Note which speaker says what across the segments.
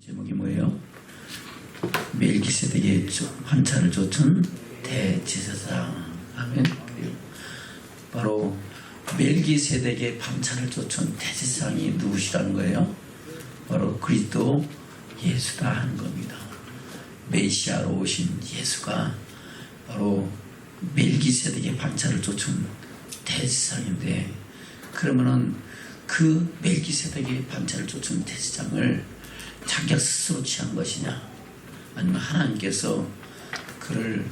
Speaker 1: 제목이 뭐예요? 멜기세덱의 반차를 좇은 대제사장. 아멘. 바로 멜기세덱의 반차를 좇은 대제사장이 누구시라는 거예요? 바로 그리스도 예수다 하는 겁니다. 메시아로 오신 예수가 바로 멜기세덱의 반차를 좇은 대제사장인데, 그러면은 그 멜기세덱의 반차를 좇은 대제사장을 자기가 스스로 취한 것이냐, 아니면 하나님께서 그를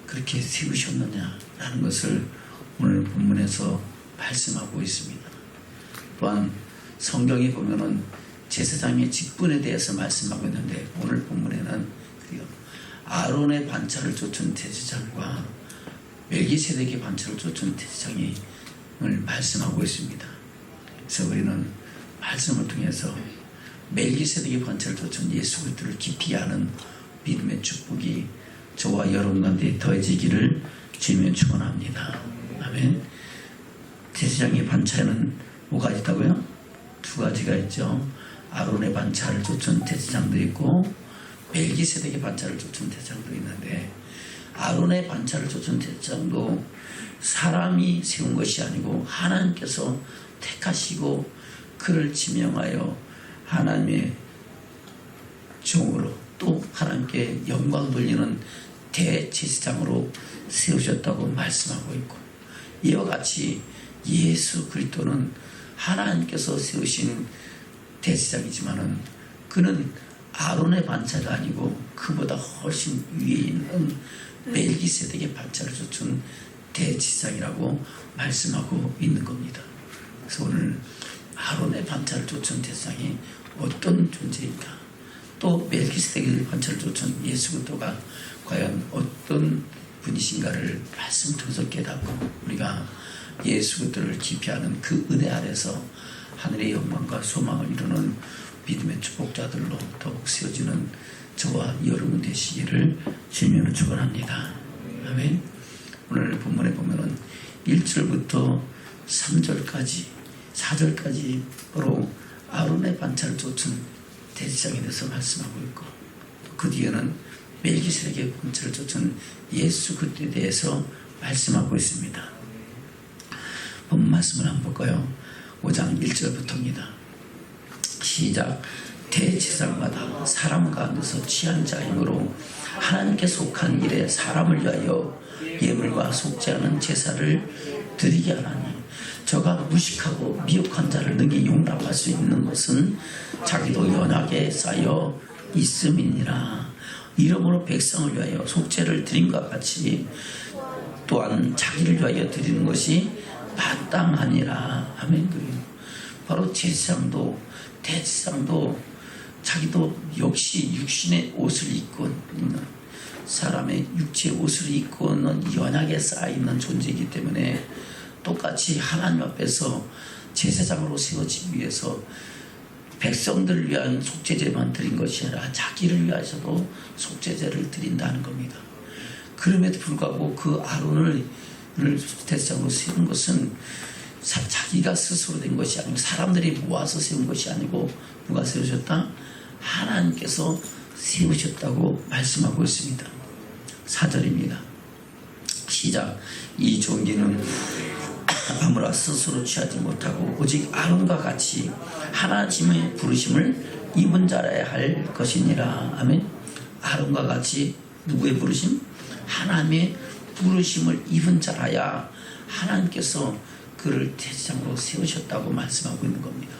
Speaker 1: 그렇게 세우셨느냐라는 것을 오늘 본문에서 말씀하고 있습니다. 또한 성경에 보면은 제사장의 직분에 대해서 말씀하고 있는데, 오늘 본문에는 아론의 반차를 좇은 대제사장과 멜기세덱의 반차를 좇은 대제사장을 말씀하고 있습니다. 그래서 우리는 말씀을 통해서 멜기세덱의 반차를 좇은 예수 그리스도를 깊이 아는 믿음의 축복이 저와 여러분 가운데 더해지기를 주님의 축원합니다. 아멘. 제사장의 반차에는 뭐가 있다고요? 두 가지가 있죠. 아론의 반차를 좇은 대제사장도 있고 멜기세덱의 반차를 좇은 대제사장도 있는데, 아론의 반차를 좇은 대제사장도 사람이 세운 것이 아니고 하나님께서 택하시고 그를 지명하여 하나님의 종으로 또 하나님께 영광 돌리는 대제사장으로 세우셨다고 말씀하고 있고, 이와 같이 예수 그리스도는 하나님께서 세우신 대제사장이지만은 그는 아론의 반차가 아니고 그보다 훨씬 위에 있는 멜기세덱의 반차를 좇은 대제사장이라고 말씀하고 있는 겁니다. 그래서 오늘 아론의 반차를 좇은 대제사장이 어떤 존재인가, 또 멜기세덱의 반차를 좇은 예수 그리스도가 과연 어떤 분이신가를 말씀 통해서 깨닫고, 우리가 예수 그리스도를 깊이 아는 그 은혜 아래서 하늘의 영광과 소망을 이루는 믿음의 축복자들로 더욱 세워지는 저와 여러분 되시기를 주님으로 축원합니다. 아멘. 오늘 본문에 보면은 1절부터 3절까지 4절까지 바로 아론의 반차를 좇은 대제사장에 대해서 말씀하고 있고, 그 뒤에는 멜기세덱의 반차를 좇은 예수 그리스도에 대해서 말씀하고 있습니다. 본 말씀을 한번 볼까요? 5장 1절부터입니다. 시작. 대제사장마다 사람 가운데서 취한 자이므로 하나님께 속한 일에 사람을 위하여 예물과 속지 않은 제사를 드리게 하나니, 저가 무식하고 미혹한 자를 능히 용납할 수 있는 것은 자기도 연약에 쌓여 있음이니라. 이러므로 백성을 위하여 속죄를 드림과 같이 또한 자기를 위하여 드리는 것이 마땅하니라. 아멘. 바로 제사장도 대제사장도 자기도 역시 육신의 옷을 입고 있는, 사람의 육체의 옷을 입고 있는 연약에 쌓여있는 존재이기 때문에 똑같이 하나님 앞에서 제사장으로 세워지기 위해서 백성들을 위한 속죄제만 드린 것이 아니라 자기를 위해서도 속죄제를 드린다는 겁니다. 그럼에도 불구하고 그 아론을 대제사장으로 세운 것은 자기가 스스로 된 것이 아니고 사람들이 모아서 세운 것이 아니고 누가 세우셨다? 하나님께서 세우셨다고 말씀하고 있습니다. 4절입니다. 시작. 이 종기는 아무나 스스로 취하지 못하고 오직 아론과 같이 하나님의 부르심을 입은 자라야 할 것이니라. 아멘. 아론과 같이 누구의 부르심? 하나님의 부르심을 입은 자라야 하나님께서 그를 대제사장으로 세우셨다고 말씀하고 있는 겁니다.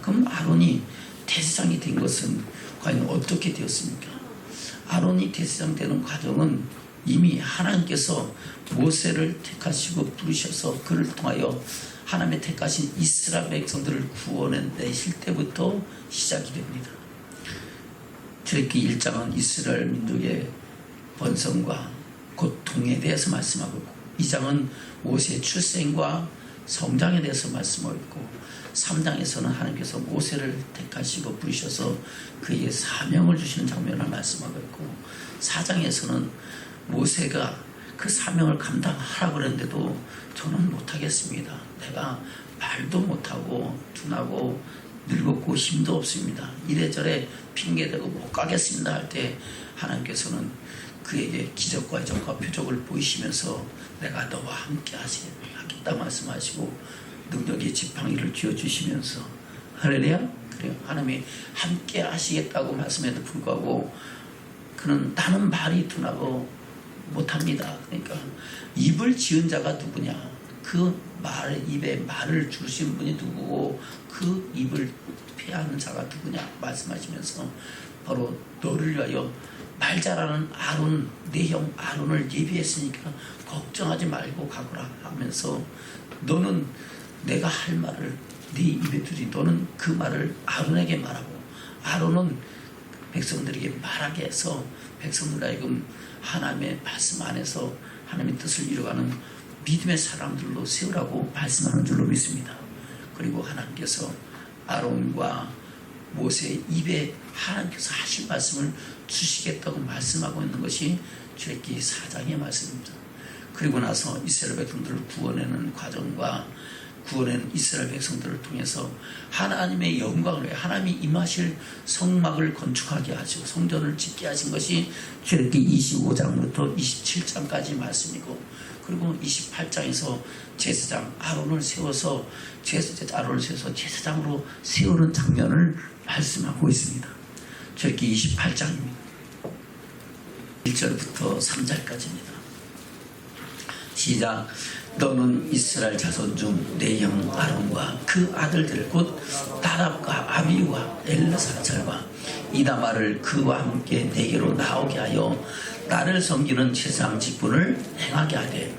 Speaker 1: 그럼 아론이 대제사장이 된 것은 과연 어떻게 되었습니까? 아론이 대제사장 되는 과정은 이미 하나님께서 모세를 택하시고 부르셔서 그를 통하여 하나님의 택하신 이스라엘 백성들을 구원해내실 때부터 시작이 됩니다. 출애굽기 1장은 이스라엘 민족의 번성과 고통에 대해서 말씀하고 있고, 2장은 모세의 출생과 성장에 대해서 말씀하고 있고, 3장에서는 하나님께서 모세를 택하시고 부르셔서 그에게 사명을 주시는 장면을 말씀하고 있고, 4장에서는 모세가 그 사명을 감당하라고 그랬는데도 저는 못하겠습니다. 내가 말도 못하고 둔하고 늙었고 힘도 없습니다. 이래저래 핑계대고 못 가겠습니다 할 때 하나님께서는 그에게 기적과 이적과 표적을 보이시면서 내가 너와 함께 하겠다 말씀하시고 능력의 지팡이를 쥐어주시면서 할렐루야. 그래요. 하나님이 함께 하시겠다고 말씀에도 불구하고 그는 나는 말이 둔하고 못합니다. 그러니까 입을 지은 자가 누구냐? 그 입에 말을 주신 분이 누구고 그 입을 폐하는 자가 누구냐 말씀하시면서 바로 너를 위하여 말 잘하는 아론, 내 형 아론을 예비했으니까 걱정하지 말고 가거라 하면서 너는 내가 할 말을 네 입에 두지 너는 그 말을 아론에게 말하고 아론은 백성들에게 말하게 해서 백성들 하여금 하나님의 말씀 안에서 하나님의 뜻을 이루어가는 믿음의 사람들로 세우라고 말씀하는 줄로 믿습니다. 그리고 하나님께서 아론과 모세의 입에 하나님께서 하신 말씀을 주시겠다고 말씀하고 있는 것이 출애굽기 4장의 말씀입니다. 그리고 나서 이스라엘 백성들을 구원하는 과정과 구원하는 이스라엘 백성들을 통해서 하나님의 영광을 위해 하나님이 임하실 성막을 건축하게 하시고 성전을 짓게 하신 것이 출애굽기 25장부터 27장까지 말씀이고 그리고 28장에서 제사장 아론을 세워서 제사장으로 세우는 장면을 말씀하고 있습니다. 출애굽기 28장입니다. 1절부터 3절까지입니다. 시작. 너는 이스라엘 자손 중 내 형 아론과 그 아들들 곧 나답과 아비우와 엘르사살과 이다마를 그와 함께 내게로 나오게 하여 나를 섬기는 제사장 직분을 행하게 하되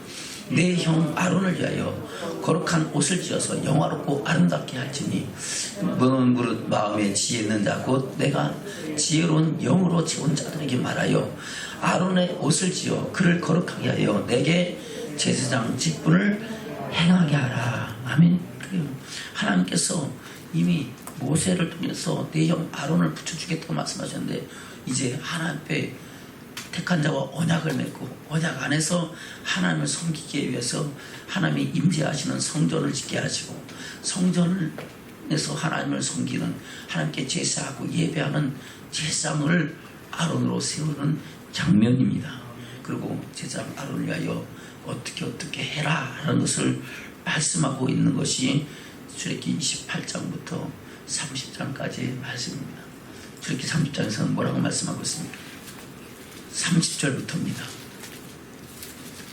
Speaker 1: 내 형 아론을 위하여 거룩한 옷을 지어서 영화롭고 아름답게 할지니 너는 무릇 마음에 지혜 있는 자 곧 내가 지혜로운 영으로 채운 자들에게 말하여 아론의 옷을 지어 그를 거룩하게 하여 내게 제사장 직분을 행하게 하라. 아멘. 하나님께서 이미 모세를 통해서 내 형 아론을 붙여주겠다고 말씀하셨는데 이제 하나님 앞에 택한 자와 언약을 맺고 언약 안에서 하나님을 섬기기 위해서 하나님이 임재하시는 성전을 짓게 하시고 성전에서 하나님을 섬기는 하나님께 제사하고 예배하는 제사장을 아론으로 세우는 장면입니다. 그리고 제사장 아론을 위하여 어떻게 해라 하는 것을 말씀하고 있는 것이 출애굽기 28장부터 30장까지의 말씀입니다. 출애굽기 30장에서는 뭐라고 말씀하고 있습니까? 30절부터입니다.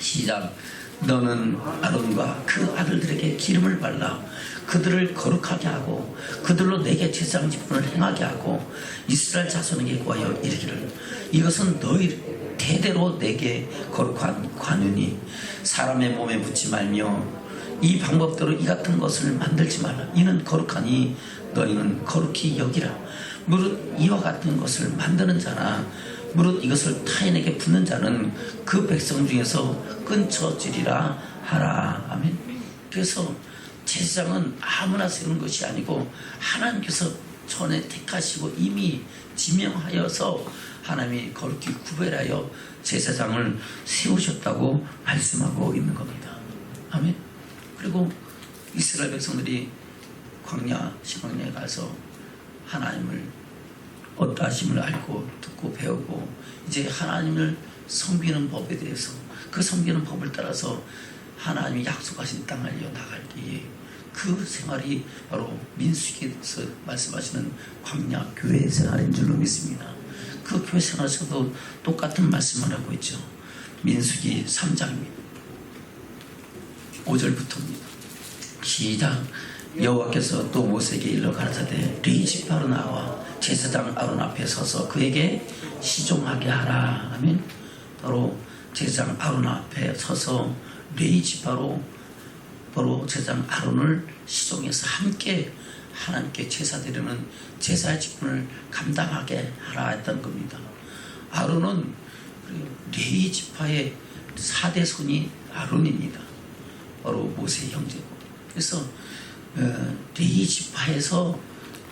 Speaker 1: 시작. 너는 아론과 그 아들들에게 기름을 발라 그들을 거룩하게 하고 그들로 내게 제사장 직분을 행하게 하고 이스라엘 자손에게 구하여 이르기를 이것은 너희 대대로 내게 거룩한 관윤이 사람의 몸에 묻지 말며 이 방법대로 이 같은 것을 만들지 말라. 이는 거룩하니 너희는 거룩히 여기라. 무릇 이와 같은 것을 만드는 자나 무릇 이것을 타인에게 붓는 자는 그 백성 중에서 끊쳐지리라 하라. 아멘. 그래서 제사장은 아무나 세우는 것이 아니고 하나님께서 전에 택하시고 이미 지명하여서 하나님이 거룩히 구별하여 제사장을 세우셨다고 말씀하고 있는 겁니다. 아멘. 그리고 이스라엘 백성들이 광야 시방야에 가서 하나님을 어떠하심을 알고 듣고 배우고 이제 하나님을 섬기는 법에 대해서 그 섬기는 법을 따라서 하나님이 약속하신 땅을 이어나갈 때에 그 생활이 바로 민수기에서 말씀하시는 광야 교회 생활인 줄로 믿습니다. 그 교회 생활에서도 똑같은 말씀을 하고 있죠. 민수기 3장입니다. 5절부터입니다. 시작. 여호와께서 또 모세에게 일러 가라사대 레위 지파로 나와 제사장 아론 앞에 서서 그에게 시종하게 하라. 아멘. 바로 제사장 아론 앞에 서서 레위 지파로 바로 제사장 아론을 시종해서 함께 하나님께 제사 드리는 제사의 직분을 감당하게 하라 했던 겁니다. 아론은 레위 지파의 4대 손이 아론입니다. 바로 모세의 형제고. 그래서 레위 지파에서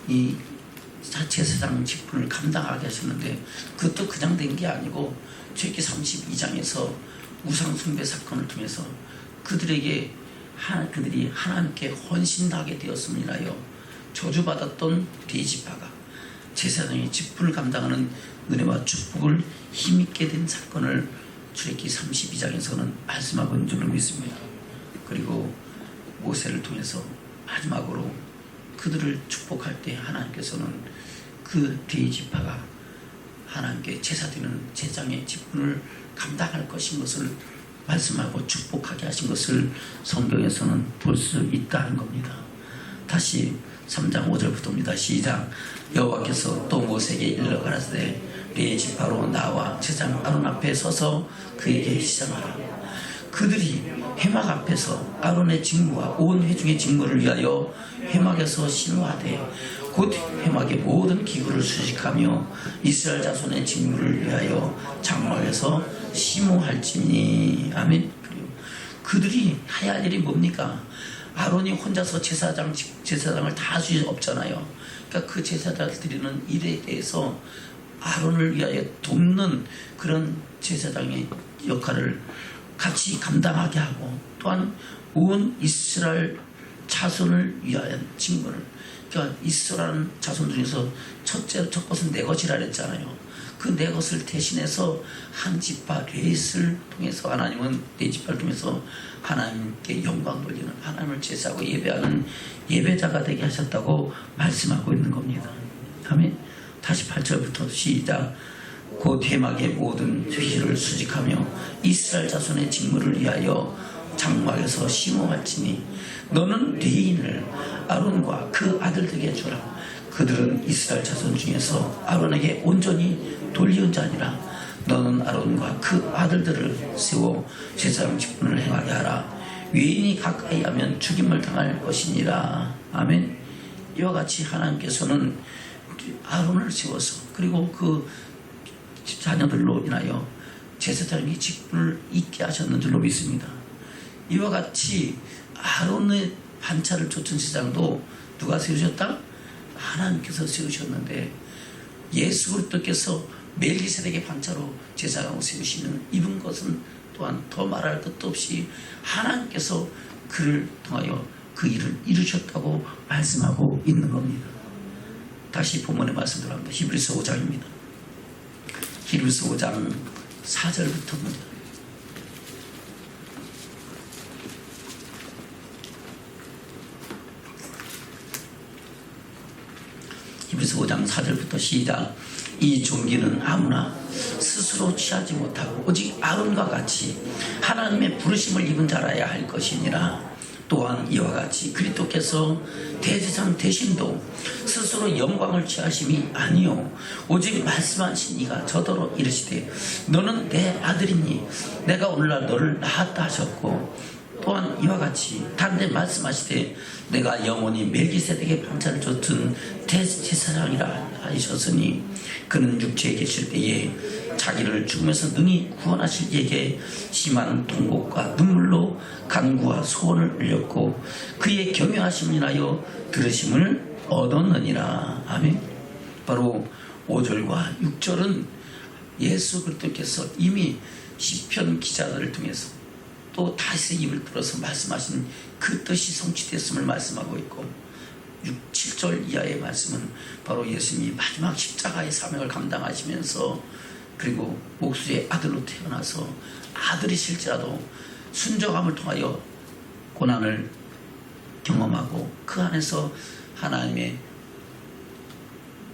Speaker 1: 이 제사장 직분을 감당하게 하셨는데 그것도 그냥 된 게 아니고 출애굽기 32장에서 우상 숭배 사건을 통해서 그들이 하나님께 헌신하게 되었음을 인하여 저주받았던 돼지파가 제사장의 직분을 감당하는 은혜와 축복을 힘있게 된 사건을 출애굽기 32장에서는 말씀하고 있는 줄로 믿습니다. 그리고 모세를 통해서 마지막으로 그들을 축복할 때 하나님께서는 그 돼지파가 하나님께 제사드리는 제사장의 직분을 감당할 것인 것을 말씀하고 축복하게 하신 것을 성경에서는 볼 수 있다는 겁니다. 다시 3장 5절부터입니다. 시작. 여호와께서 또 모세에게 일러 가라사대 레위 지파로 나와 제사장 아론 앞에 서서 그에게 시장하라. 그들이 회막 앞에서 아론의 직무와 온 회중의 직무를 위하여 회막에서 신호하되 곧 회막의 모든 기구를 수식하며 이스라엘 자손의 직무를 위하여 장막에서 심호할지니. 아멘. 그들이 해야 할 일이 뭡니까? 아론이 혼자서 제사장을 다 할 수 없잖아요. 그러니까 그 제사장을 드리는 일에 대해서 아론을 위하여 돕는 그런 제사장의 역할을 같이 감당하게 하고, 또한 온 이스라엘 자손을 위하여 직분을, 그러니까 이스라엘 자손 중에서 첫 것은 내 것이라 그랬잖아요. 그 내 것을 대신해서 한 지파 레윗을 통해서 하나님은 네 지파를 통해서 하나님께 영광 돌리는, 하나님을 제사하고 예배하는 예배자가 되게 하셨다고 말씀하고 있는 겁니다. 아멘. 다시 8절부터 시작. 곧 회막의 모든 회기를 수직하며 이스라엘 자손의 직무를 위하여 장막에서 심호할지니 너는 레위인을 아론과 그 아들들에게 주라. 그들은 이스라엘 자손 중에서 아론에게 온전히 돌리은 자니라. 너는 아론과 그 아들들을 세워 제사장 직분을 행하게 하라. 외인이 가까이 하면 죽임을 당할 것이니라. 아멘. 이와 같이 하나님께서는 아론을 세워서, 그리고 그 자녀들로 인하여 제사장의 직분을 잇게 하셨는 줄로 믿습니다. 이와 같이 아론의 반차를 쫓은 제사장도 누가 세우셨다? 하나님께서 세우셨는데, 예수 그리스도께서 멜기세덱의 반차로 제사장을 세우시는 입은 것은 또한 더 말할 것도 없이 하나님께서 그를 통하여 그 일을 이루셨다고 말씀하고 있는 겁니다. 다시 본문의 말씀 들어갑니다. 히브리서 5장입니다. 히브리서 5장 4절부터입니다. 히브리서 5장 4절부터 시작. 이 종기는 아무나 스스로 취하지 못하고 오직 아론과 같이 하나님의 부르심을 입은 자라야 할 것이니라. 또한 이와 같이 그리스도께서 대제사장 되심도 스스로 영광을 취하심이 아니요 오직 말씀하신 이가 저더러 이르시되 너는 내 아들이니 내가 오늘날 너를 낳았다 하셨고, 또한 이와 같이 다른데 말씀하시되 내가 영원히 멜기세덱의 반차를 쫓은 대제사장이라 하셨으니 그는 육체에 계실 때에 자기를 죽음에서 능히 구원하실 이에게 심한 통곡과 눈물로 간구와 소원을 흘렸고 그의 경외하심을 인하여 들으심을 얻었느니라. 아멘. 바로 5절과 6절은 예수 그리스도께서 이미 시편 기자들을 통해서 또 다윗의 입을 들어서 말씀하신 그 뜻이 성취됐음을 말씀하고 있고, 6, 7절 이하의 말씀은 바로 예수님이 마지막 십자가의 사명을 감당하시면서 그리고 목수의 아들로 태어나서 아들이실지라도 순종함을 통하여 고난을 경험하고 그 안에서 하나님의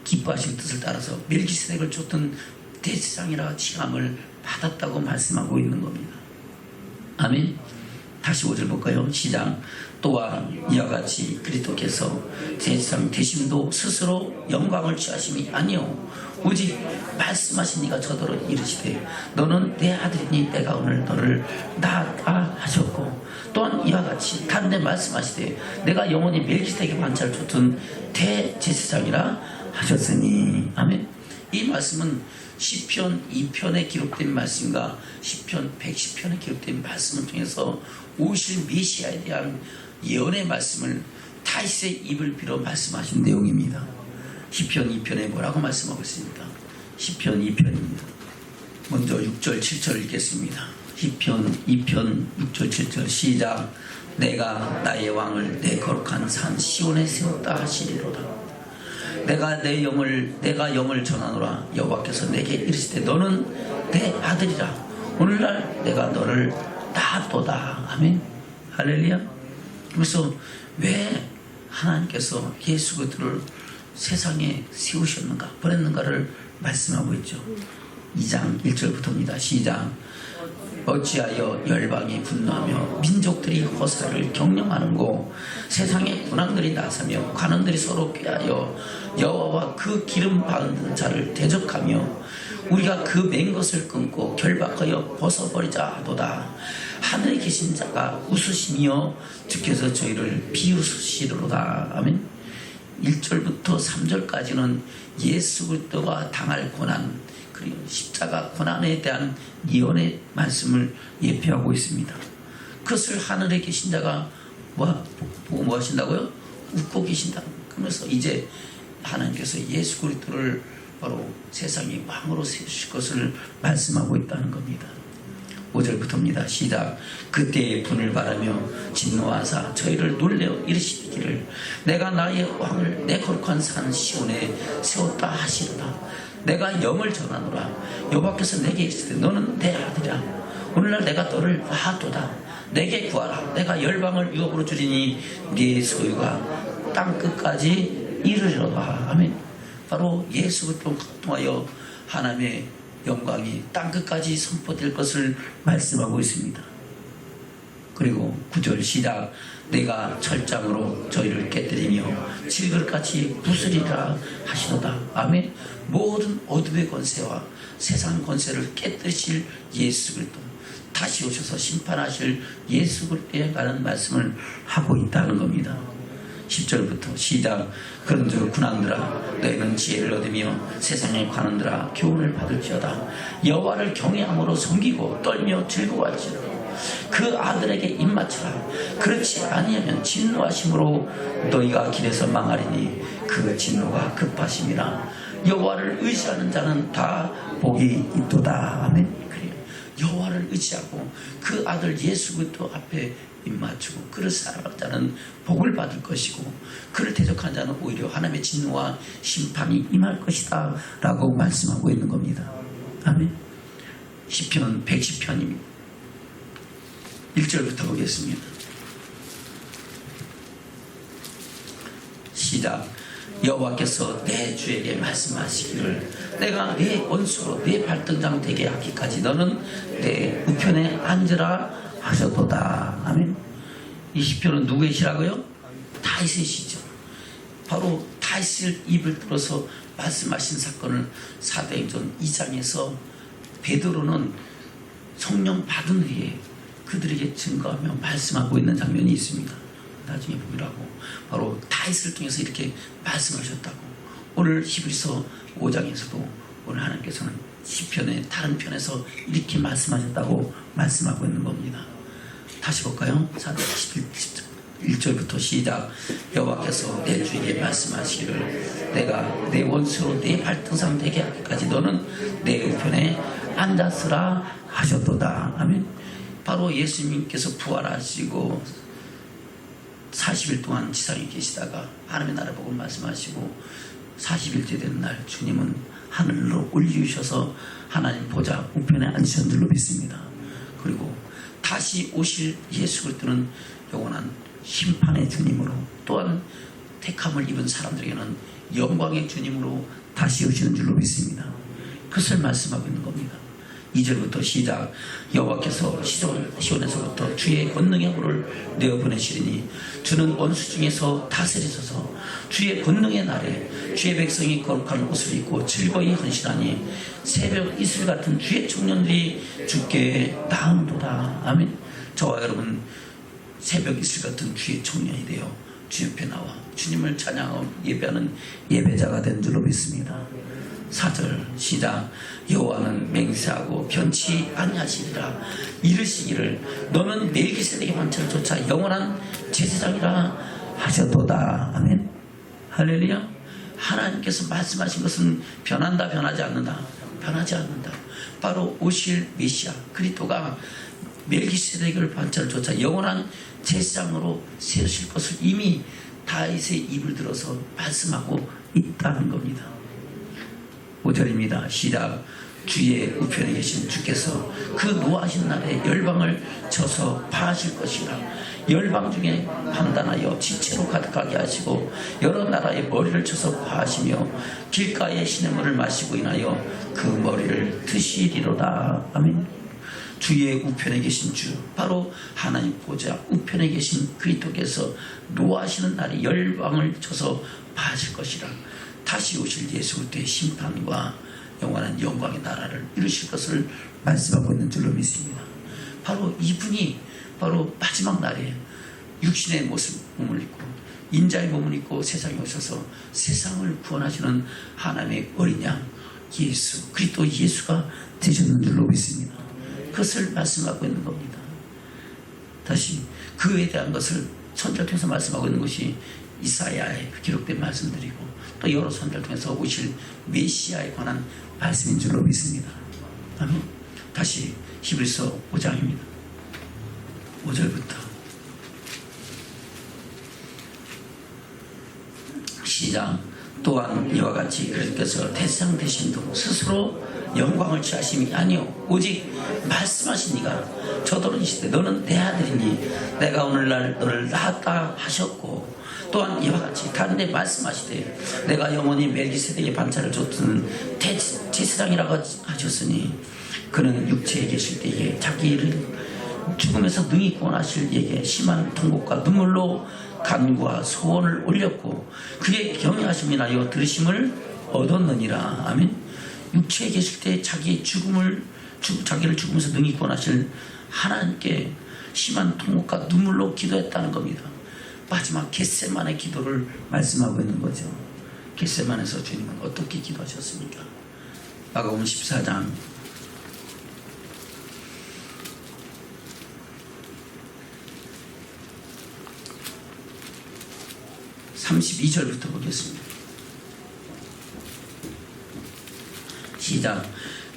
Speaker 1: 기뻐하신 뜻을 따라서 멜기세덱을 쫓던 대제사장이라 칭함을 받았다고 말씀하고 있는 겁니다. 아멘. 다시 5절 볼까요? 시작. 또한 이와 같이 그리스도께서 제사장 되심도 스스로 영광을 취하심이 아니요 오직 말씀하신 이가 저더러 이르시되 너는 내 아들이니 내가 오늘 너를 낳았다 하셨고, 또한 이와 같이 다른데 말씀하시되 내가 영원히 멜기세덱의 반차를 쫓은 대제사장이라 하셨으니. 아멘. 이 말씀은 시편 2편에 기록된 말씀과 시편 110편에 기록된 말씀을 통해서 오실 메시아에 대한 예언의 말씀을 다윗의 입을 빌어 말씀하신 내용입니다. 시편 2편에 뭐라고 말씀하고 있습니까? 시편 2편입니다. 먼저 6절 7절 읽겠습니다. 시편 2편 6절 7절 시작. 내가 나의 왕을 내 거룩한 산 시온에 세웠다 하시리로다. 내가 영을 전하노라. 여호와께서 내게 이르시되 너는 내 아들이라. 오늘날 내가 너를 낳았도다. 아멘. 할렐루야. 그래서 왜 하나님께서 예수 그리스도를 세상에 세우셨는가, 보냈는가를 말씀하고 있죠. 2장 1절부터입니다. 시작. 어찌하여 열방이 분노하며 민족들이 허사를 경영하는고, 세상의 군왕들이 나서며 관원들이 서로 꾀하여 여호와와 그 기름 받은 자를 대적하며 우리가 그 맨 것을 끊고 결박하여 벗어버리자 하도다. 하늘에 계신 자가 웃으시며 주께서 저희를 비웃으시리로다. 아멘. 1절부터 3절까지는 예수 그리스도가 당할 고난, 그리고 십자가 고난에 대한 예언의 말씀을 예표하고 있습니다. 그것을 하늘에 계신 자가 보고 뭐 하신다고요? 웃고 계신다. 그러면서 이제 하나님께서 예수 그리스도를 바로 세상의 왕으로 세우실 것을 말씀하고 있다는 겁니다. 5절부터입니다. 시작. 그때의 분을 바라며 진노하사 저희를 놀려 이르시기를 내가 나의 왕을 내 거룩한 산 시온에 세웠다 하시리라. 내가 영을 전하노라. 여호와께서 내게 이르시되 너는 내 아들이라. 오늘날 내가 너를 낳았도다. 내게 구하라. 내가 열방을 유업으로 주리니 네 소유가 땅 끝까지 이르리로다. 아멘. 바로 예수 그리스도를 통하여 하나님의 영광이 땅끝까지 선포될 것을 말씀하고 있습니다. 그리고 9절 시작. 내가 철장으로 저희를 깨뜨리며 질그릇같이 부수리라 하시도다. 아멘. 모든 어둠의 권세와 세상 권세를 깨뜨리실 예수 그리스도, 다시 오셔서 심판하실 예수 그리스도에 관한 말씀을 하고 있다는 겁니다. 10절부터 시작. 그런즉 군왕들아 너희는 지혜를 얻으며 세상의 관원들아 교훈을 받을지어다. 여호와를 경외함으로 섬기고 떨며 즐거워할지어다. 그 아들에게 입맞추라. 그렇지 아니하면 진노하심으로 너희가 길에서 망하리니 그 진노가 급하심이라. 여호와를 의지하는 자는 다 복이 있도다. 아멘. 그래요. 여호와를 의지하고 그 아들 예수 그리스도 앞에 입맞추고 그를 사랑하는 자는 복을 받을 것이고, 그를 대적한 자는 오히려 하나님의 진노와 심판이 임할 것이다 라고 말씀하고 있는 겁니다. 아멘. 시편 110편입니다. 1절부터 보겠습니다. 시작. 여호와께서 내 주에게 말씀하시기를 내가 내 원수로 내 발등장 되게 하기까지 너는 내 우편에 앉으라 하셨도다. 아멘. 이 시편은 누구의 시라고요? 다윗의 시죠. 바로 다윗을 입을 들어서 말씀하신 사건을 사도행전 2장에서 베드로는 성령 받은 후에 그들에게 증거하며 말씀하고 있는 장면이 있습니다. 나중에 보기라고 바로 다윗을 통해서 이렇게 말씀하셨다고. 오늘 히브리서 5장에서도 오늘 하나님께서는 시편의 다른 편에서 이렇게 말씀하셨다고 말씀하고 있는 겁니다. 다시 볼까요? 1절부터 시작. 여호와께서 내 주에게 말씀하시기를 내가 내 원수로 내 발등상 되게 하기까지 너는 내 우편에 앉았으라 하셨도다. 아멘. 바로 예수님께서 부활하시고 40일 동안 지상에 계시다가 하나님의 나라 복을 말씀하시고 40일째 되는 날 주님은 하늘로 올리셔서 하나님 보좌 우편에 앉으신 줄로 믿습니다. 그리고 다시 오실 예수 그리스도는 영원한 심판의 주님으로, 또한 택함을 입은 사람들에게는 영광의 주님으로 다시 오시는 줄로 믿습니다. 그것을 말씀하고 있는 겁니다. 2절부터 시작. 여호와께서 시온에서부터 주의 권능의 불을 내어보내시리니 주는 원수 중에서 다스리소서. 주의 권능의 날에 주의 백성이 거룩한 옷을 입고 즐거이 헌신하니 새벽 이슬 같은 주의 청년들이 주께 나음도다. 아멘. 저와 여러분 새벽 이슬 같은 주의 청년이 되어 주 옆에 나와 주님을 찬양하고 예배하는 예배자가 된 줄로 믿습니다. 4절 시작. 여호와는 맹세하고 변치 아니하시리라. 이르시기를 너는 멜기세덱의 반차를 쫓아 영원한 제사장이라 하셨도다. 아멘. 할렐루야. 하나님께서 말씀하신 것은 변한다, 변하지 않는다. 변하지 않는다. 바로 오실 메시아 그리스도가 멜기세덱을 반차를 쫓아 영원한 제사장으로 세우실 것을 이미 다윗의 입을 들어서 말씀하고 있다는 겁니다. 5절입니다. 시작. 주의 우편에 계신 주께서 그 노하신 날에 열방을 쳐서 파하실 것이라. 열방 중에 판단하여 지체로 가득하게 하시고 여러 나라의 머리를 쳐서 파하시며 길가에 시냇물을 마시고 인하여 그 머리를 드시리로다. 아멘. 주의 우편에 계신 주, 바로 하나님 보좌 우편에 계신 그리스도께서 노하시는 날에 열방을 쳐서 파하실 것이라. 다시 오실 예수 그리스도의 심판과 영원한 영광의 나라를 이루실 것을 말씀하고 있는 줄로 믿습니다. 바로 이분이 바로 마지막 날에 육신의 몸을 입고 인자의 몸을 입고 세상에 오셔서 세상을 구원하시는 하나님의 어린 양 예수 그리스도 예수가 되셨는 줄로 믿습니다. 그것을 말씀하고 있는 겁니다. 다시 그에 대한 것을 선지자를 통해서 말씀하고 있는 것이 이사야의 기록된 말씀들이고 또 여러 선지자를 통해서 오실 메시아에 관한 말씀인 줄로 믿습니다. 아멘. 다시 히브리서 5장입니다. 5절부터 시작. 또한 이와 같이 그리스도께서 대상 되신 도 스스로 영광을 취하심이 아니요 오직 말씀하신 이가 저더러시되 너는 내 아들이니 내가 오늘날 너를 낳았다 하셨고 또한 이와 같이 다른 데 말씀하시되 내가 영원히 멜기세덱의 반차를 줬던 제사장이라고 하셨으니 그는 육체에 계실 때에 자기를 죽음에서 능히 구원하실 이에게 심한 통곡과 눈물로 간구와 소원을 올렸고 그의 경외하심이 나여 들으심을 얻었느니라. 아멘. 육체에 계실 때 자기를 죽으면서 능히 구원하실 하나님께 심한 통곡과 눈물로 기도했다는 겁니다. 마지막 겟세마네 기도를 말씀하고 있는 거죠. 겟세마네에서 주님은 어떻게 기도하셨습니까? 마가복음 14장 32절부터 보겠습니다. 시작.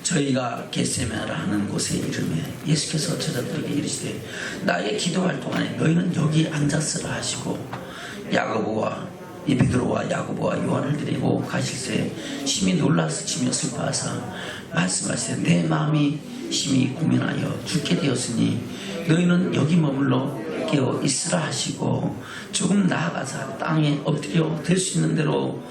Speaker 1: 저희가 겟세마네라 하는 곳에 이르매 예수께서 제자들에게 이르시되 나의 기도할 동안에 너희는 여기 앉았으라 하시고 야고보와 베드로와 야고보와 요한을 데리고 가실새 심히 놀라시며 슬퍼하사 말씀하시되 내 마음이 심히 고민하여 죽게 되었으니 너희는 여기 머물러 깨어 있으라 하시고 조금 나아가서 땅에 엎드려 될 수 있는 대로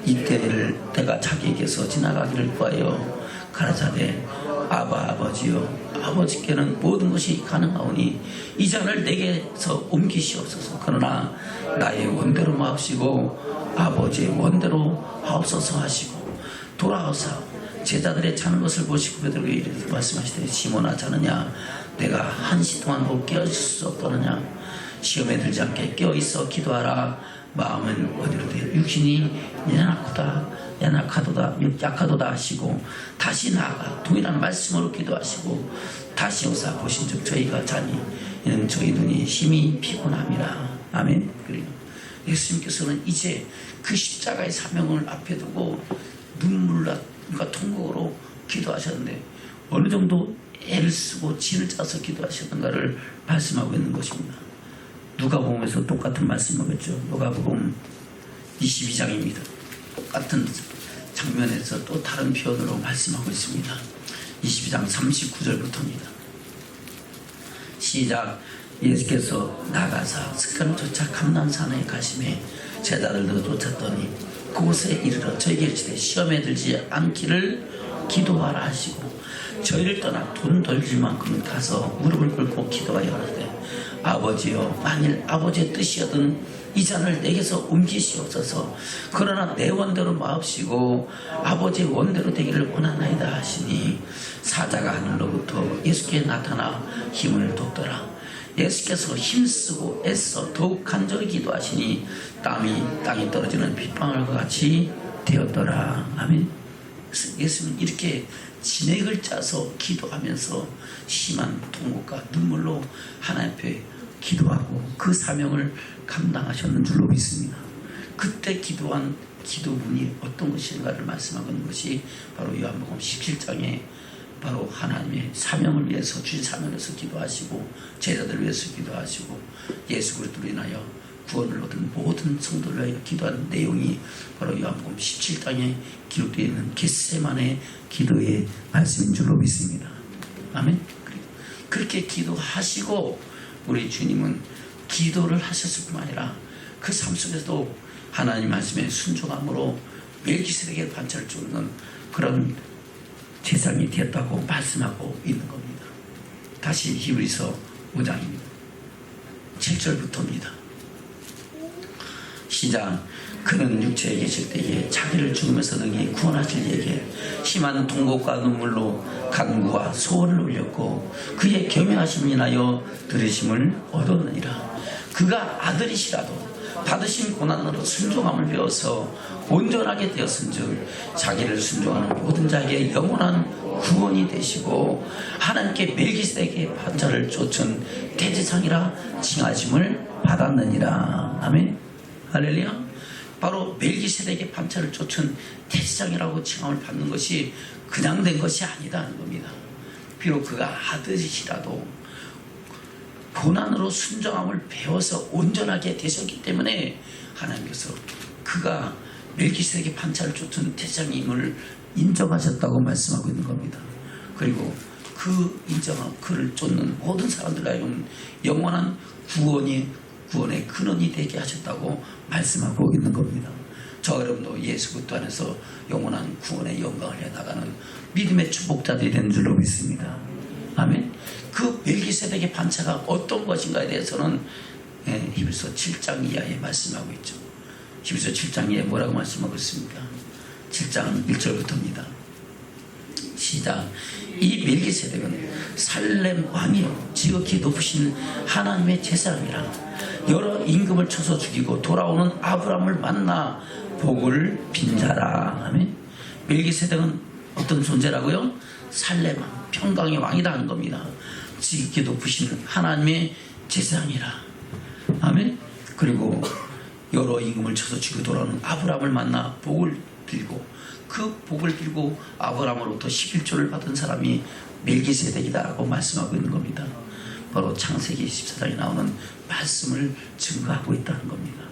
Speaker 1: 이때를 때가 자기에게서 지나가기를 구하여 가라사대 아버지여 아버지께는 모든 것이 가능하오니 이 잔을 내게서 옮기시옵소서. 그러나 나의 원대로 마옵시고 아버지의 원대로 하옵소서 하시고 돌아오사 제자들의 자는 것을 보시고 베드로에게 이르되 말씀하시되 시몬아 자느냐 내가 한시 동안 깨어있을 수 없더느냐 시험에 들지 않게 깨어있어 기도하라. 마음은 어디로 돼 육신이 약하도다 하시고 다시 나아가 동일한 말씀으로 기도하시고 다시 오사 보신즉 저희가 자니 이는 저희 눈이 심히 피곤함이라. 아멘. 그리고 예수님께서는 이제 그 십자가의 사명을 앞에 두고 눈물과 통곡으로 기도하셨는데 어느 정도 애를 쓰고 진을 짜서 기도하셨는가를 말씀하고 있는 것입니다. 누가복음에서 똑같은 말씀하겠죠. 누가복음 22장입니다. 똑같은 장면에서 또 다른 표현으로 말씀하고 있습니다. 22장 39절부터입니다. 시작. 예수께서 나가사 스가랴 쫓아 감난산에 가심에 제자들도 쫓았더니 그곳에 이르러 저에게 이르시되 시험에 들지 않기를 기도하라 하시고 저희를 떠나 돈 벌릴 만큼 가서 무릎을 꿇고 기도하여 하되 아버지여 만일 아버지의 뜻이거든 이 잔을 내게서 옮기시옵소서. 그러나 내 원대로 마옵시고 아버지의 원대로 되기를 원하나이다 하시니 사자가 하늘로부터 예수께 나타나 힘을 돋더라. 예수께서 힘쓰고 애써 더욱 간절히 기도하시니 땀이 땅에 떨어지는 빗방울과 같이 되었더라. 아멘. 예수는 이렇게 진액을 짜서 기도하면서 심한 통곡과 눈물로 하나님 앞에 기도하고 그 사명을 감당하셨는 줄로 믿습니다. 그때 기도한 기도문이 어떤 것인가를 말씀하고 있는 것이 바로 요한복음 17장의 바로 하나님의 사명을 위해서, 주신 사명을 위해서 기도하시고 제자들을 위해서 기도하시고 예수 그리스도로 인하여 구원을 얻은 모든 성도를 위하여 기도하는 내용이 바로 요한복음 17장에 기록되어 있는 겟세마네 기도의 말씀인 줄로 믿습니다. 아멘. 그렇게 기도하시고 우리 주님은 기도를 하셨을 뿐만 아니라 그 삶 속에서도 하나님 말씀에 순종함으로 멜기세덱의 반차를 쫓는 그런 제사장이 되었다고 말씀하고 있는 겁니다. 다시 히브리서 5장입니다. 7절부터입니다. 시작. 그는 육체에 계실 때에 자기를 죽음에서 능히 구원하실 이에게 심한 통곡과 눈물로 간구와 소원을 올렸고 그의 겸허하심을 인하여 들으심을 얻었느니라. 그가 아들이시라도 받으신 고난으로 순종함을 배워서 온전하게 되었은즉 자기를 순종하는 모든 자에게 영원한 구원이 되시고 하나님께 멜기세덱의 반차를 쫓은 대제사장이라 칭하심을 받았느니라. 아멘. 할렐루야. 바로 멜기세덱의 반차를 쫓은 대제사장이라고 칭함을 받는 것이 그냥 된 것이 아니다는 겁니다. 비록 그가 아들이시라도 고난으로 순종함을 배워서 온전하게 되셨기 때문에 하나님께서 그가 멜기세덱의 반차를 쫓은 대제사장임을 인정하셨다고 말씀하고 있는 겁니다. 그리고 그 인정함, 그를 쫓는 모든 사람들과 영원한 구원의 근원이 되게 하셨다고 말씀하고 있는 겁니다. 저 여러분도 예수 그리스도 안에서 영원한 구원의 영광을 해나가는 믿음의 축복자들이 되는 줄로 믿습니다. 아멘. 그 멜기세덱의 반차가 어떤 것인가에 대해서는 히브리서 7장 이하에 말씀하고 있죠. 히브리서 7장 이하에 뭐라고 말씀하고 있습니까? 7장 1절부터입니다. 시작. 이 멜기세덱은 살렘 왕이요 지극히 높으신 하나님의 제사장이라 여러 임금을 쳐서 죽이고 돌아오는 아브라함을 만나 복을 빈 자라. 아멘. 멜기세덱은 어떤 존재라고요? 살렘 왕, 평강의 왕이다 하는 겁니다. 지극히 높으신 하나님의 제사장이라. 아멘. 그리고 여러 임금을 쳐서 죽이고 돌아오는 아브라함을 만나 복을 빌고 그 복을 빌고 아브라함으로부터 11조를 받은 사람이 멜기세덱이다라고 말씀하고 있는 겁니다. 바로 창세기 14장에 나오는 말씀을 증거하고 있다는 겁니다.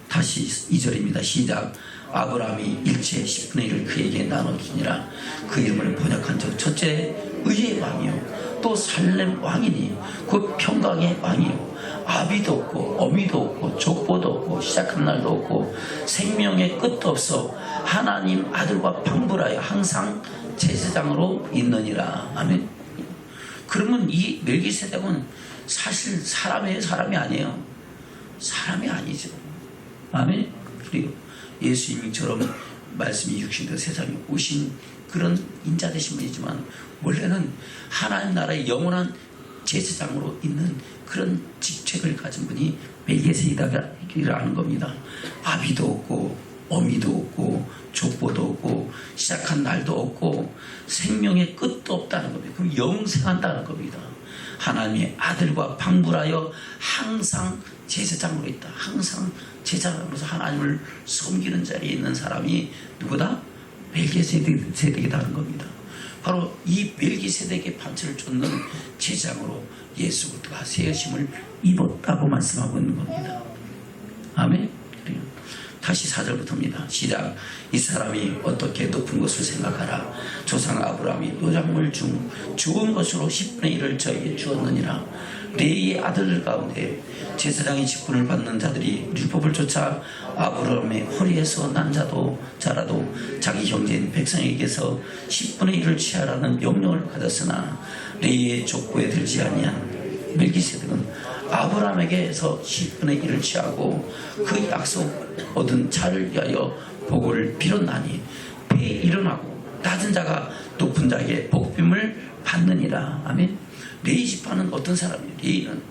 Speaker 1: 다시 2절입니다. 시작. 아브라함이 일체의 10분의 1을 그에게 나눠주니라. 그 이름을 번역한 적 첫째 의의 왕이요 또 살렘 왕이니 곧 평강의 왕이요 아비도 없고 어미도 없고 족보도 없고 시작한 날도 없고 생명의 끝도 없어 하나님 아들과 방불하여 항상 제사장으로 있느니라. 아멘. 그러면 이 멜기세덱은 사실 사람이 아니에요. 사람이 아니죠. 아멘. 그리고 예수님처럼 말씀이 육신되어 세상에 오신 그런 인자 되신 분이지만 원래는 하나님 나라의 영원한 제사장으로 있는 그런 직책을 가진 분이 멜기세덱이라는 겁니다. 아비도 없고 어미도 없고 족보도 없고 시작한 날도 없고 생명의 끝도 없다는 겁니다. 그럼 영생한다는 겁니다. 하나님의 아들과 방불하여 항상 제사장으로 있다. 항상 제사장으로서 하나님을 섬기는 자리에 있는 사람이 누구다? 멜기세덱이라는 겁니다. 바로 이 멜기세덱의 반차를 쫓는 제사장으로 예수 그리스도가 새 여심을 입었다고 말씀하고 있는 겁니다. 아멘. 다시 4절부터입니다. 시작. 이 사람이 어떻게 높은 것을 생각하라. 조상 아브라함이 요작물 중 좋은 것으로 10분의 1을 저에게 주었느니라. 레이의 아들들 가운데 제사장의 직분을 받는 자들이 율법을 쫓아 아브라함의 허리에서 난 자라도 자기 형제인 백성에게서 10분의 1을 취하라는 명령을 받았으나 레이의 족보에 들지 아니한 멜기세덱은 아브라함에게서 10분의 1을 취하고 그 약속 얻은 자를 위하여 복을 빌었나니 배에 일어나고 낮은 자가 높은 자에게 복빔을 받느니라. 아멘. 레이 지파는 어떤 사람이에요? 레이는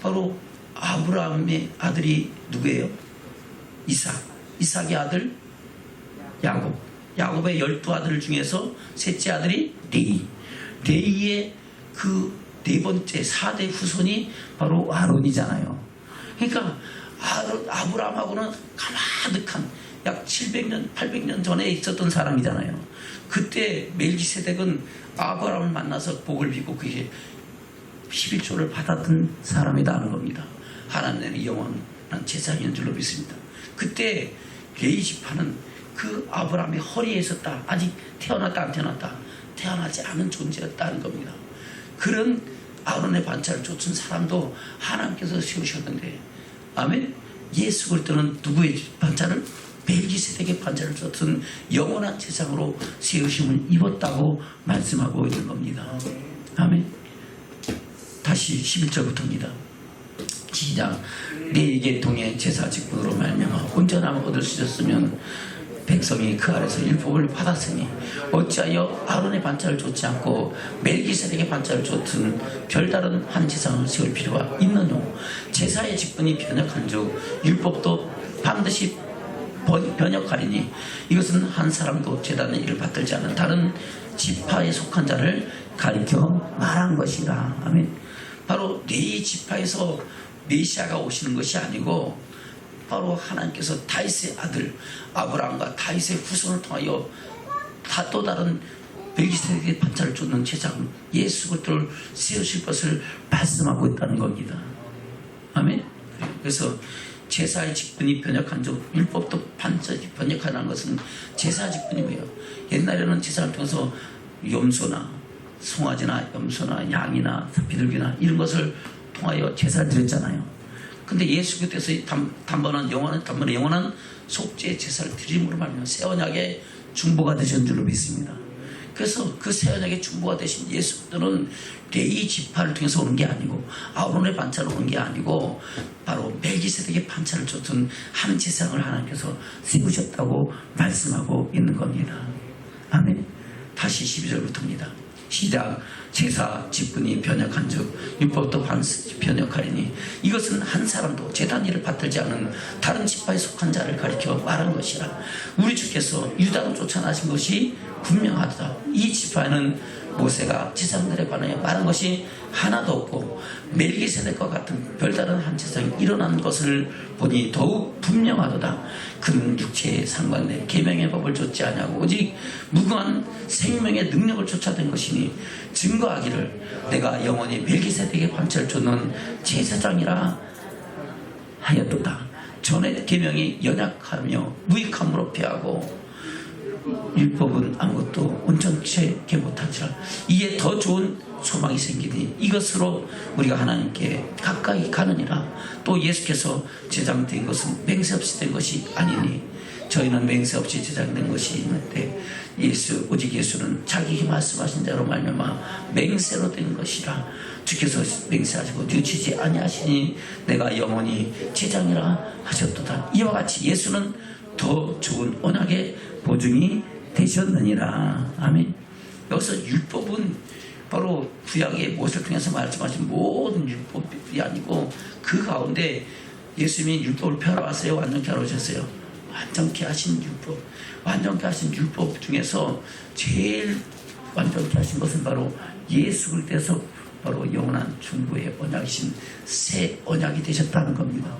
Speaker 1: 바로 아브라함의 아들이 누구예요? 이삭의 아들 야곱. 야곱의 12아들 중에서 셋째 아들이 레이. 레이의 그 네 번째 4대 후손이 바로 아론이잖아요. 그러니까 아브라함하고는 가마득한 약 700년, 800년 전에 있었던 사람이잖아요. 그때 멜기세덱은 아브라함을 만나서 복을 비고 그게 11조를 받았던 사람이라는 겁니다. 하나님의 영원한 제사장인 줄로 믿습니다. 그때 레위 지파는 그 아브라함의 허리에 있었다. 아직 태어났다 안 태어났다. 태어나지 않은 존재였다는 겁니다. 그런 아론의 반차를 쫓은 사람도 하나님께서 세우셨는데, 아멘. 예수 그리스도는 누구의 반차를? 멜기세덱의 반차를 쫓은 영원한 제사장으로 세우심을 입었다고 말씀하고 있는 겁니다. 아멘. 다시 11절부터입니다. 시작. 네에게 통해 제사 직분으로 말미암아 온전함을 얻을 수 있었으면 백성이 그 아래서 율법을 받았으니 어찌하여 아론의 반차를 쫓지 않고 멜기세덱의 반차를 쫓은 별다른 한 제사장을 세울 필요가 있느냐. 제사의 직분이 변혁한즉 율법도 반드시 변혁하리니 이것은 한 사람도 제단의 일을 받들지 않은 다른 지파에 속한 자를 가리켜 말한 것이라. 아멘. 바로 네 지파에서 메시아가 오시는 것이 아니고 바로 하나님께서 다윗의 아들 아브라함과 다윗의 후손을 통하여 또 다른 멜기세덱의 반차를 쫓는 제사장 예수 그리스도를 세우실 것을 말씀하고 있다는 겁니다. 아멘. 그래서 제사의 직분이 변혁한즉 율법도 반드시 변혁하는 것은 제사 직분이 뭐예요? 옛날에는 제사를 통해서 염소나 송아지나 염소나 양이나 비둘기나 이런 것을 통하여 제사를 드렸잖아요. 근데 예수 그리스도에서 단번에 영원한 속죄 제사를 드림으로 말미암아 새 언약의 중보가 되신 줄로 믿습니다. 그래서 그 새 언약의 중보가 되신 예수 그리스도는 레위 지파를 통해서 오는 게 아니고 아론의 반차로 오는 게 아니고 바로 멜기세덱의 반차를 쫓은 한 제사장을 하나님께서 세우셨다고 말씀하고 있는 겁니다. 아멘. 다시 12절부터입니다. 시작. 제사 직분이 변혁한즉 율법도 반드시 변혁하리니 이것은 한 사람도 제단 일을 받들지 않은 다른 지파에 속한 자를 가리켜 말한 것이라. 우리 주께서 유다로 쫓아나신 것이 분명하다. 이 지파에는 모세가 제사장들에 관하여 말한 것이 하나도 없고 멜기세덱과 같은 별다른 한 제사장이 일어난 것을 보니 더욱 분명하도다. 그는 육체에 상관된 계명의 법을 좇지 아니하고 오직 무궁한 생명의 능력을 쫓아낸 것이니 증거하기를 내가 영원히 멜기세덱의 반차를 쫓는 제사장이라 하였도다. 전의 계명이 연약하며 무익함으로 패하고 율법은 아무것도 온전케 못하지라. 이에 더 좋은 소망이 생기니 이것으로 우리가 하나님께 가까이 가느니라. 또 예수께서 제장된 것은 맹세 없이 된 것이 아니니 저희는 맹세 없이 제장된 것이 있는데 오직 예수는 자기 말씀하신 대로 말미암아 맹세로 된 것이라. 주께서 맹세하시고 뉘우치지 아니하시니 내가 영원히 제장이라 하셨도다. 이와 같이 예수는 더 좋은 언약의 보증이 되셨느니라. 아멘. 여기서 율법은 바로 구약의 모세를 통해서 말씀하신 모든 율법이 아니고 그 가운데 예수님이 율법을 펴러 왔어요? 완전케 하러 오셨어요? 완전케 하신 율법. 완전케 하신 율법 중에서 제일 완전케 하신 것은 바로 예수 그리스도에서 바로 영원한 중보의 언약이신 새 언약이 되셨다는 겁니다.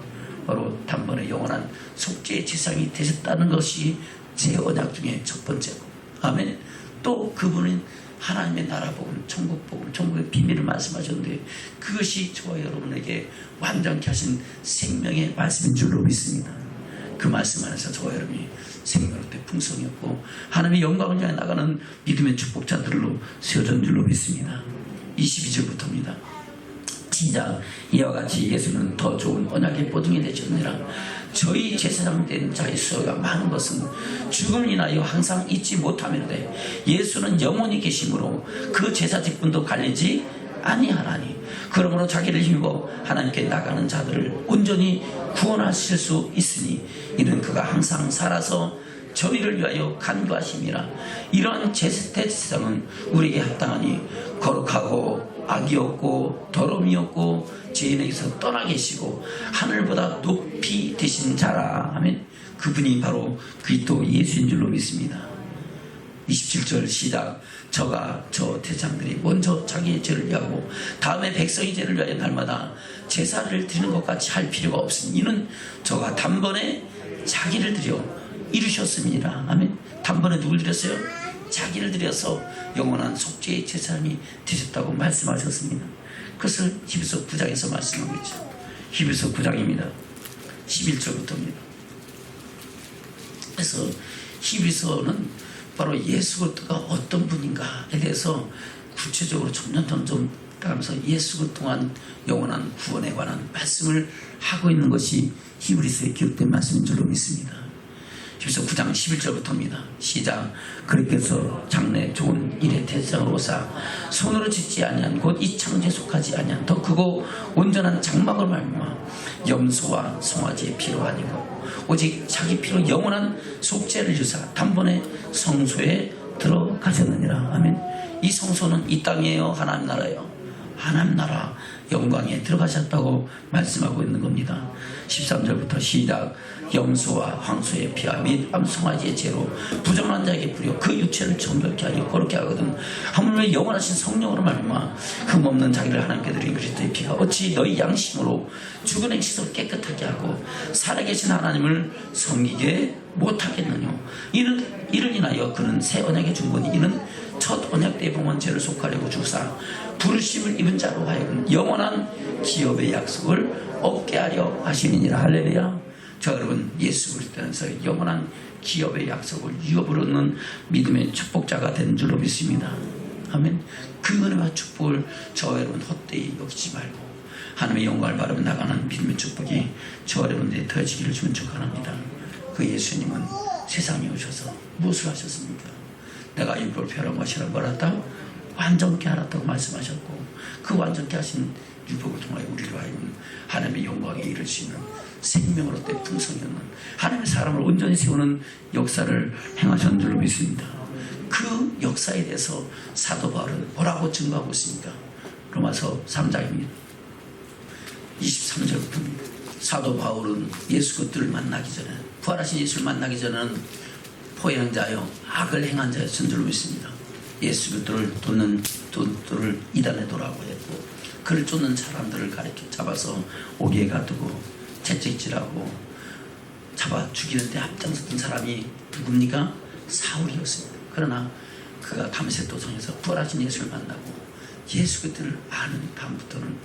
Speaker 1: 바로 단번에 영원한 속죄의 제사장이 되셨다는 것이 제 언약 중에 첫 번째고, 아멘. 또 그분은 하나님의 나라 복음, 천국 복음, 천국의 비밀을 말씀하셨는데 그것이 저와 여러분에게 완전케 하신 생명의 말씀인 줄로 믿습니다. 그 말씀 안에서 저와 여러분이 생명으로 풍성이었고 하나님의 영광을 향해 나가는 믿음의 축복자들로 세워진 줄로 믿습니다. 22절부터입니다. 시작. 이와 같이 예수는 더 좋은 언약의 보증이 되셨느니라. 저희 제사장 된 자의 수가 많은 것은 죽음을 인하여 항상 잊지 못하면데 예수는 영원히 계심으로 그 제사 직분도 갈리지 아니하나니 그러므로 자기를 힘입어 하나님께 나가는 자들을 온전히 구원하실 수 있으니 이는 그가 항상 살아서 저희를 위하여 간구하심이라. 이러한 제사장은 우리에게 합당하니 거룩하고 악이 없고 더러움이 없고 죄인에게서 떠나 계시고 하늘보다 높이 되신 자라. 아멘. 그분이 바로 그리스도 예수인 줄로 믿습니다. 27절 시작. 저가 저 대장들이 먼저 자기의 죄를 위하고 다음에 백성의 죄를 위하여 날마다 제사를 드리는 것 같이 할 필요가 없으니 이는 저가 단번에 자기를 드려 이루셨습니다. 아멘. 단번에 누굴 드렸어요? 자기를 드려서 영원한 속죄의 제사장이 되셨다고 말씀하셨습니다. 그것을 히브리서 9장에서 말씀하고 있죠. 히브리서 9장입니다. 11절부터입니다. 그래서 히브리서는 바로 예수 그리스도가 어떤 분인가에 대해서 구체적으로 점점 따라가면서 예수 그리스도 동안 영원한 구원에 관한 말씀을 하고 있는 것이 히브리서에 기록된 말씀인 줄로 믿습니다. 히브리서 9장 11절부터입니다. 시작. 그리스도께서 장래 좋은 일의 대상으로 오사 손으로 짓지 아니한 곧 이 창조에 속하지 아니한 더 크고 온전한 장막을 말미암아 염소와 송아지의 피로 아니고 오직 자기 피로 영원한 속죄를 주사 단번에 성소에 들어가셨느니라. 아멘. 이 성소는 이 땅이에요? 하나님 나라예요? 하나님 나라 영광에 들어가셨다고 말씀하고 있는 겁니다. 13절부터 시작. 염소와 황소의 피와 및 암송아지의 죄로 부정한 자에게 뿌려 그 육체를 정결케 하여 거룩게 하거든 하물며 영원하신 성령으로 말미암아 흠없는 자기를 하나님께 드린 그리스도의 피가 어찌 너희 양심으로 죽은 행실을 깨끗하게 하고 살아계신 하나님을 섬기게 못하겠느냐. 이를 인하여 그는 새 언약의 중본이 이는 첫 언약 때 봉헌 죄를 속하려고 주사 부르심을 입은 자로 하여금 영원한 기업의 약속을 얻게 하려 하시느니라. 할렐루야. 자, 여러분, 예수 그리스도에서 영원한 기업의 약속을 유업으로 얻는 믿음의 축복자가 되는 줄로 믿습니다. 아멘. 그 은혜와 축복을 저 여러분 헛되이 여기지 말고 하나님의 영광을 바라보 나가는 믿음의 축복이 저 여러분들이 더해지기를 주면 축원합니다. 그 예수님은 세상에 오셔서 무엇을 하셨습니까? 내가 율법을 폐하는 것이라 뭐라다? 완전케 하라고 말씀하셨고 그 완전케 하신 율법을 통하여 우리로 하여금 하나님의 영광에 이를 수 있는 생명을 얻되 풍성히 얻는 하나님의 사람을 온전히 세우는 역사를 행하셨는 줄로 믿습니다. 그 역사에 대해서 사도 바울은 뭐라고 증거하고 있습니까? 로마서 3장입니다. 23절부터입니다. 사도 바울은 예수 그리스도를 만나기 전에 부활하신 예수를 만나기 전에는 포행자여 악을 행한 자였던 줄로 믿습니다. 예수 그리스도를 쫓는 도를 이단에 도라고 했고 그를 쫓는 사람들을 가리켜 잡아서 오기에 가두고 채찍질하고 잡아 죽이는데 앞장섰던 사람이 누굽니까? 사울이었습니다. 그러나 그가 다메섹 도성에서 부활하신 예수를 만나고 예수 그리스도를 아는 다음부터는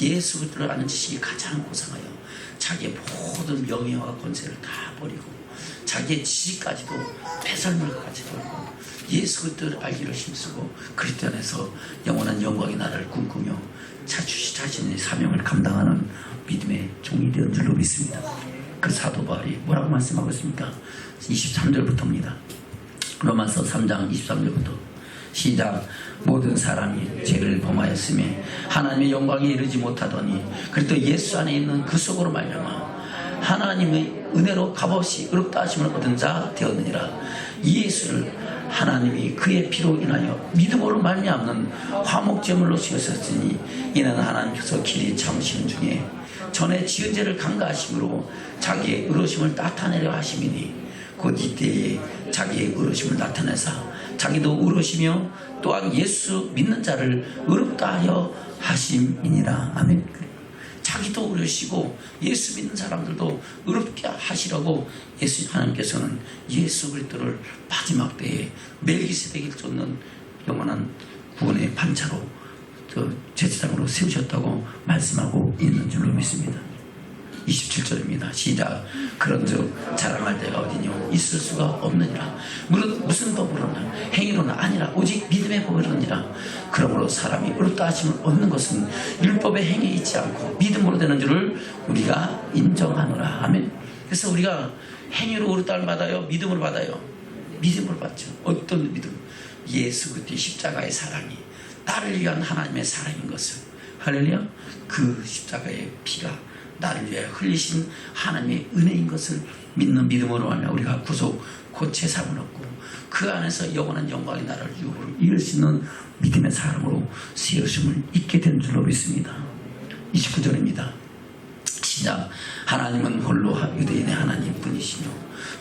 Speaker 1: 예수 그리스도를 아는 지식이 가장 고상하여 자기의 모든 명예와 권세를 다 버리고 자기의 지식까지도 배설물까지 버리고 예수 그리스도를 알기를 힘쓰고 그리스도 안에서 영원한 영광의 나라를 꿈꾸며 자신의 사명을 감당하는 믿음의 종이 되는 줄로 믿습니다. 그 사도 바울이 뭐라고 말씀하고 있습니까? 23절부터입니다. 로마서 3장 23절부터 시작. 모든 사람이 죄를 범하였음에 하나님의 영광에 이르지 못하더니 그리스도 예수 안에 있는 그 속으로 말미암아 하나님의 은혜로 값없이 의롭다 하심을 얻은 자 되었느니라. 이 예수를 하나님이 그의 피로 인하여 믿음으로 말미암는 화목제물로 지으셨으니 이는 하나님께서 길이 참으시는 중에 전에 지은 죄를 간과하심으로 자기의 의로우심을 나타내려 하심이니 곧 이때에 자기의 의로우심을 나타내사 자기도 의로우시며 또한 예수 믿는 자를 의롭다 하여 하심이니라. 아멘. 자기도 의로우시고 예수 믿는 사람들도 의롭게 하시려고 하나님께서는 예수 그리스도를 마지막 때에 멜기세덱을 쫓는 영원한 구원의 반차로 제사장으로 세우셨다고 말씀하고 있는 줄로 믿습니다. 27절입니다. 시작. 그런즉 자랑할 때가 어디뇨? 있을 수가 없느니라. 무슨 법으로나 행위로나 아니라 오직 믿음의 법으로니라. 그러므로 사람이 의롭다 하심을 얻는 것은 율법의 행위에 있지 않고 믿음으로 되는 줄을 우리가 인정하노라. 아멘. 그래서 우리가 행위로 의롭다를 받아요? 믿음으로 받아요? 믿음으로 받죠. 어떤 믿음? 예수 그리스도의 십자가의 사랑이 나를 위한 하나님의 사랑인 것을, 할렐루야, 그 십자가의 피가 나를 위해 흘리신 하나님의 은혜인 것을 믿는 믿음으로 하면 우리가 구속 곧 제사함을 얻고 그 안에서 영원한 영광의 나라를 이룰 수 있는 믿음의 사람으로 세우심을 잊게 된 줄로 믿습니다. 29절입니다. 시작. 하나님은 홀로 유대인의 하나님 뿐이시며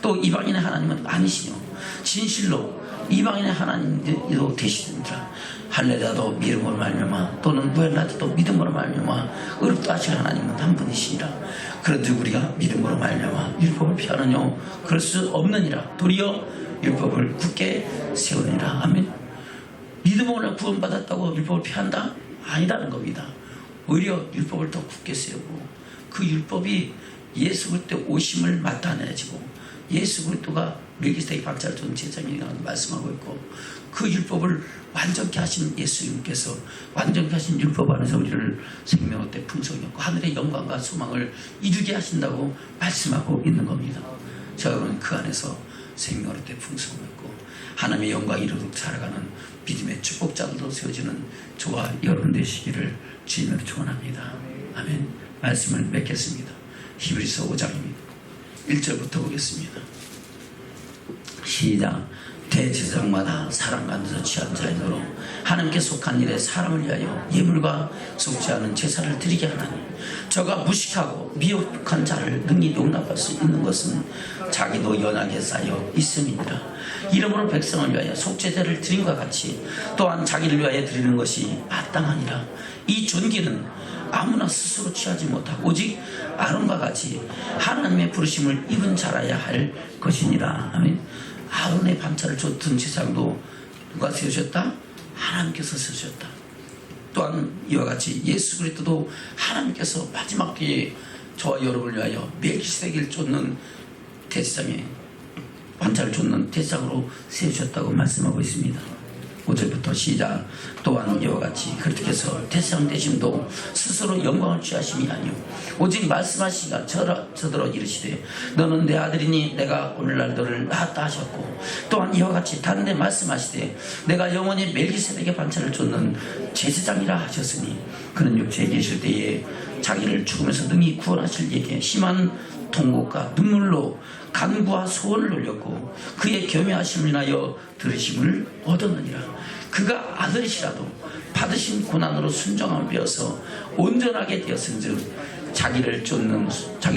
Speaker 1: 또 이방인의 하나님은 아니시며 진실로 이방인의 하나님도 되시느니라. 할례자도 믿음으로 말미암아 또는 무할례자도 믿음으로 말미암아 의롭다 하실 하나님은 한 분이시니라. 그런데 우리가 믿음으로 말미암아 율법을 피하느뇨 그럴 수 없느니라. 도리어 율법을 굳게 세우느니라. 아멘. 믿음으로 구원받았다고 율법을 피한다? 아니라는 겁니다. 오히려 율법을 더 굳게 세우고 그 율법이 예수 그리스도 오심을 나타내지고 예수 그리스도가 멜기세덱의 반차를 준 제사장이라고 말씀하고 있고 그 율법을 완전케 하신 예수님께서 완전케 하신 율법 안에서 우리를 생명의 풍성이었고 하늘의 영광과 소망을 이루게 하신다고 말씀하고 있는 겁니다. 자, 여러분 그 안에서 생명의 풍성이었고 하나님의 영광이 이루도록 살아가는 믿음의 축복자들도 세워지는 저와 여러분 되시기를 주님으로 축원합니다. 아멘. 말씀을 맺겠습니다. 히브리서 5장입니다. 1절부터 보겠습니다. 시작. 대제사장마다 사람 가운데서 취한 자이므로 하나님께 속한 일에 사람을 위하여 예물과 속지 않은 제사를 드리게 하나니 저가 무식하고 미혹한 자를 능히 용납할 수 있는 것은 자기도 연약에 쌓여 있음이니라. 이러므로 백성을 위하여 속죄제를 드림과 같이 또한 자기를 위하여 드리는 것이 마땅하니라. 이 존귀는 아무나 스스로 취하지 못하고 오직 아론과 같이 하나님의 부르심을 입은 자라야 할 것이니라. 아멘. 아론의 반차를 줬던 제사장도 누가 세우셨다? 하나님께서 세우셨다. 또한 이와 같이 예수 그리스도도 하나님께서 마지막 때에 저와 여러분을 위하여 멜기세덱을 쫓는 대제사장의 반차를 쫓는 대제사장으로 세우셨다고 말씀하고 있습니다. 5절부터 시작. 또한 이와 같이 그렇게 해서 대제사장 되심도 스스로 영광을 취하심이 아니요 오직 말씀하시기가 저더러 이르시되 너는 내 아들이니 내가 오늘날 너를 낳았다 하셨고 또한 이와 같이 다른 데 말씀하시되 내가 영원히 멜기세덱의 반차를 쫓는 제사장이라 하셨으니 그는 육체에 계실 때에 자기를 죽음에서 능히 구원하실 이에게 심한 통곡과 눈물로 간구와 소원을 올렸고 그의 겸허하심을 인하여 들으심을 얻었느니라. 그가 아들이시라도 받으신 고난으로 순종함을 배워서 온전하게 되었은즉 자기를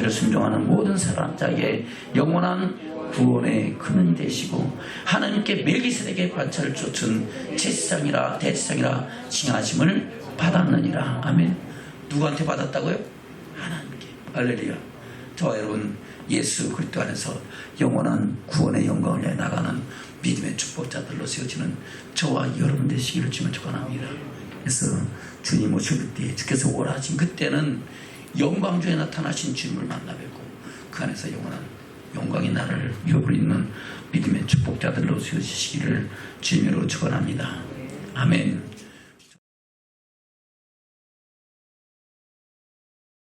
Speaker 1: 순종하는 모든 사람자에게 영원한 구원의 근원이 되시고 하나님께 멜기세덱의 반차를 쫓은 제사장이라 대제사장이라 칭하심을 받았느니라. 아멘. 누구한테 받았다고요? 하나님께. 할렐루야. 저와 여러분 예수 그리스도 안에서 영원한 구원의 영광을 위해 나가는 믿음의 축복자들로 세워지는 저와 여러분 되시기를 주님 축원합니다. 그래서 주님 오실 그때 주께서 오라 하신 그때는 영광 중에 나타나신 주님을 만나 뵙고 그 안에서 영원한 영광의 나를 이어버리는 믿음의 축복자들로 세워지시기를 주님으로 축원합니다. 아멘.